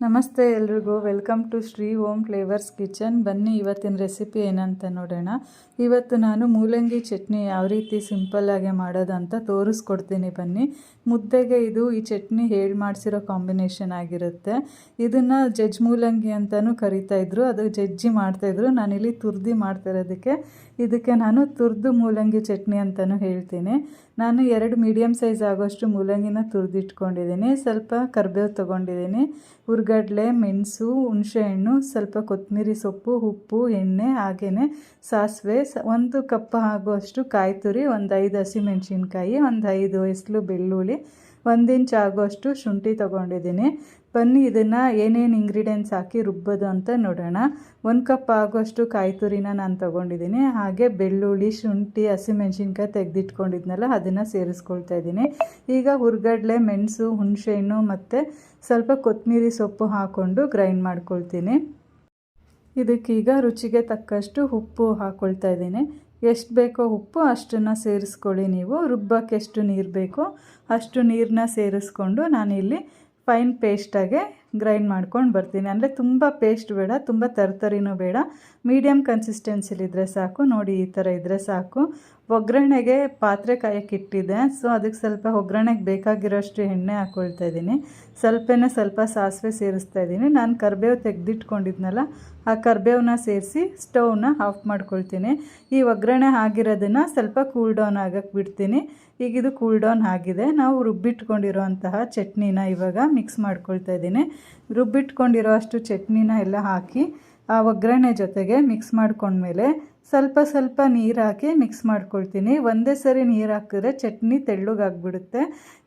ನಮಸ್ತೆ ಎಲ್ರಿಗೂ, welcome to Shri Om flavours kitchen. ಬನ್ನಿ ಇವತ್ತಿನ ರೆಸಿಪಿ ಏನಂತ ನೋಡೋಣ. ಇವತ್ತು ನಾನು ಮೂಲಂಗಿ ಚಟ್ನಿ ಯಾವ ರೀತಿ ಸಿಂಪಲ್ಲಾಗಿ ಮಾಡೋದು ಅಂತ ತೋರಿಸ್ಕೊಡ್ತೀನಿ. ಬನ್ನಿ. ಮುದ್ದೆಗೆ ಈ ಚಟ್ನಿ ಹೇಳಿ ಮಾಡಿಸಿರೋ ಕಾಂಬಿನೇಷನ್ ಆಗಿರುತ್ತೆ. ಇದನ್ನು ಜಜ್ಜಿ ಮೂಲಂಗಿ ಅಂತಲೂ ಕರಿತಾಯಿದ್ರು, ಅದು ಜಜ್ಜಿ ಮಾಡ್ತಾಯಿದ್ರು. ನಾನಿಲ್ಲಿ ತುರ್ದು ಮಾಡ್ತಿರೋದಕ್ಕೆ ಇದಕ್ಕೆ ನಾನು ತುರ್ದು ಮೂಲಂಗಿ ಚಟ್ನಿ ಅಂತಲೂ ಹೇಳ್ತೀನಿ. ನಾನು 2 ಮೀಡಿಯಮ್ ಸೈಜ್ ಆಗೋಷ್ಟು ಮೂಲಂಗಿನ ತುರಿದಿಟ್ಕೊಂಡಿದ್ದೀನಿ. ಸ್ವಲ್ಪ ಕರಿಬೇವು ತೊಗೊಂಡಿದ್ದೀನಿ, ಹುರ್ಗಡ್ಲೆ, ಮೆಣಸು, ಹುಣಸೆಹಣ್ಣು, ಸ್ವಲ್ಪ ಕೊತ್ತಂಬರಿ ಸೊಪ್ಪು, ಉಪ್ಪು, ಎಣ್ಣೆ, ಹಾಗೆಯೇ ಸಾಸಿವೆ, 1 ಕಪ್ ಆಗುವಷ್ಟು ಕಾಯಿ ತುರಿ, ಒಂದು 5 ಹಸಿಮೆಣಸಿನ್ಕಾಯಿ, ಒಂದು 5 ಎಸ್ಲು ಬೆಳ್ಳುಳ್ಳಿ, 1 ಇಂಚ್ ಆಗುವಷ್ಟು ಶುಂಠಿ ತೊಗೊಂಡಿದ್ದೀನಿ. ಬನ್ನಿ ಇದನ್ನು ಏನೇನು ಇಂಗ್ರೀಡಿಯೆಂಟ್ಸ್ ಹಾಕಿ ರುಬ್ಬೋದು ಅಂತ ನೋಡೋಣ. 1 ಕಪ್ ಆಗುವಷ್ಟು ಕಾಯಿ ತುರಿನ ನಾನು ತೊಗೊಂಡಿದ್ದೀನಿ. ಹಾಗೆ ಬೆಳ್ಳುಳ್ಳಿ, ಶುಂಠಿ, ಹಸಿಮೆಣಸಿನ್ಕಾಯಿ ತೆಗೆದಿಟ್ಕೊಂಡಿದ್ನಲ್ಲ ಅದನ್ನು ಸೇರಿಸ್ಕೊಳ್ತಾ ಇದ್ದೀನಿ. ಈಗ ಹುರ್ಗಡ್ಲೆ, ಮೆಣಸು, ಹುಣಸೆಹಣ್ಣು ಮತ್ತು ಸ್ವಲ್ಪ ಕೊತ್ತಂಬರಿ ಸೊಪ್ಪು ಹಾಕ್ಕೊಂಡು ಗ್ರೈಂಡ್ ಮಾಡ್ಕೊಳ್ತೀನಿ. ಇದಕ್ಕೀಗ ರುಚಿಗೆ ತಕ್ಕಷ್ಟು ಉಪ್ಪು ಹಾಕ್ಕೊಳ್ತಾ ಇದ್ದೀನಿ. ಎಷ್ಟು ಬೇಕೋ ಉಪ್ಪು ಅಷ್ಟನ್ನು ಸೇರಿಸ್ಕೊಳ್ಳಿ. ನೀವು ರುಬ್ಬಕ್ಕೆ ಎಷ್ಟು ನೀರು ಬೇಕೋ ಅಷ್ಟು ನೀರನ್ನ ಸೇರಿಸ್ಕೊಂಡು ನಾನಿಲ್ಲಿ ಫೈನ್ ಪೇಸ್ಟಾಗೆ ಗ್ರೈಂಡ್ ಮಾಡ್ಕೊಂಡು ಬರ್ತೀನಿ. ಅಂದರೆ ತುಂಬ ಪೇಸ್ಟ್ ಬೇಡ, ತುಂಬ ತರತರಿನೂ ಬೇಡ, ಮೀಡಿಯಮ್ ಕನ್ಸಿಸ್ಟೆನ್ಸಿಲಿದ್ದರೆ ಸಾಕು. ನೋಡಿ, ಈ ಥರ ಇದ್ದರೆ ಸಾಕು. ಒಗ್ಗರಣೆಗೆ ಪಾತ್ರೆ ಕಾಯಕ್ಕೆ ಇಟ್ಟಿದ್ದೆ, ಸೊ ಅದಕ್ಕೆ ಸ್ವಲ್ಪ ಒಗ್ಗರಣೆಗೆ ಬೇಕಾಗಿರೋಷ್ಟು ಎಣ್ಣೆ ಹಾಕ್ಕೊಳ್ತಾ ಇದ್ದೀನಿ. ಸ್ವಲ್ಪ ಸಾಸಿವೆ ಸೇರಿಸ್ತಾ ಇದ್ದೀನಿ. ನಾನು ಕರಿಬೇವು ತೆಗೆದಿಟ್ಕೊಂಡಿದ್ನಲ್ಲ, ಆ ಕರಿಬೇವನ್ನ ಸೇರಿಸಿ ಸ್ಟವ್ನ ಆಫ್ ಮಾಡ್ಕೊಳ್ತೀನಿ. ಈ ಒಗ್ಗರಣೆ ಆಗಿರೋದನ್ನು ಸ್ವಲ್ಪ ಕೂಲ್ ಡೌನ್ ಆಗಕ್ಕೆ ಬಿಡ್ತೀನಿ. ಈಗ ಇದು ಕೂಲ್ ಡೌನ್ ಆಗಿದೆ. ನಾವು ರುಬ್ಬಿಟ್ಕೊಂಡಿರೋಂತಹ ಚಟ್ನಿನ ಇವಾಗ ಮಿಕ್ಸ್ ಮಾಡ್ಕೊಳ್ತಾ ಇದ್ದೀನಿ. ರುಬ್ಬಿಟ್ಕೊಂಡಿರೋ ಅಷ್ಟು ಚಟ್ನಿನ ಎಲ್ಲ ಹಾಕಿ ಆ ಒಗ್ಗರಣೆ ಜೊತೆಗೆ ಮಿಕ್ಸ್ ಮಾಡ್ಕೊಂಡ್ಮೇಲೆ ಸ್ವಲ್ಪ ನೀರು ಹಾಕಿ ಮಿಕ್ಸ್ ಮಾಡ್ಕೊಳ್ತೀನಿ. ಒಂದೇ ಸರಿ ನೀರು ಹಾಕಿದ್ರೆ ಚಟ್ನಿ ತೆಳ್ಳಗಾಗ್ಬಿಡುತ್ತೆ.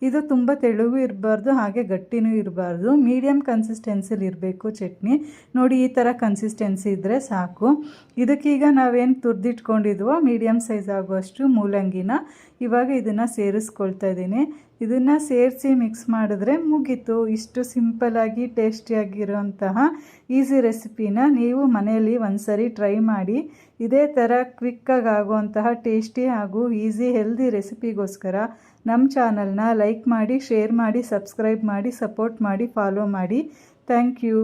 ಇದು ತುಂಬ ತೆಳ್ಳಗೂ ಇರಬಾರ್ದು, ಹಾಗೆ ಗಟ್ಟಿನೂ ಇರಬಾರ್ದು, ಮೀಡಿಯಮ್ ಕನ್ಸಿಸ್ಟೆನ್ಸಿಲಿ ಇರಬೇಕು ಚಟ್ನಿ. ನೋಡಿ, ಈ ಥರ ಕನ್ಸಿಸ್ಟೆನ್ಸಿ ಇದ್ದರೆ ಸಾಕು. ಇದಕ್ಕೀಗ ನಾವೇನು ತುರಿದಿಟ್ಕೊಂಡಿದ್ವೋ ಮೀಡಿಯಮ್ ಸೈಜ್ ಆಗುವಷ್ಟು ಮೂಲಂಗಿನ ಇವಾಗ ಇದನ್ನು ಸೇರಿಸ್ಕೊಳ್ತಾ ಇದ್ದೀನಿ. ಇದನ್ನು ಸೇರಿಸಿ ಮಿಕ್ಸ್ ಮಾಡಿದ್ರೆ ಮುಗೀತು. ಇಷ್ಟು ಸಿಂಪಲ್ಲಾಗಿ ಟೇಸ್ಟಿಯಾಗಿರೋಂತಹ ಈಸಿ ರೆಸಿಪಿನ ನೀವು ಮನೆಯಲ್ಲಿ ಒಂದ್ಸರಿ ಟ್ರೈ ಮಾಡಿ. ಇದೇ ಥರ ಕ್ವಿಕ್ಕಾಗಿ ಆಗುವಂತಹ ಟೇಸ್ಟಿ ಹಾಗೂ ಈಸಿ ಹೆಲ್ದಿ ರೆಸಿಪಿಗೋಸ್ಕರ ನಮ್ಮ ಚಾನಲ್ನ ಲೈಕ್ ಮಾಡಿ, ಶೇರ್ ಮಾಡಿ, ಸಬ್ಸ್ಕ್ರೈಬ್ ಮಾಡಿ, ಸಪೋರ್ಟ್ ಮಾಡಿ, ಫಾಲೋ ಮಾಡಿ. Thank you.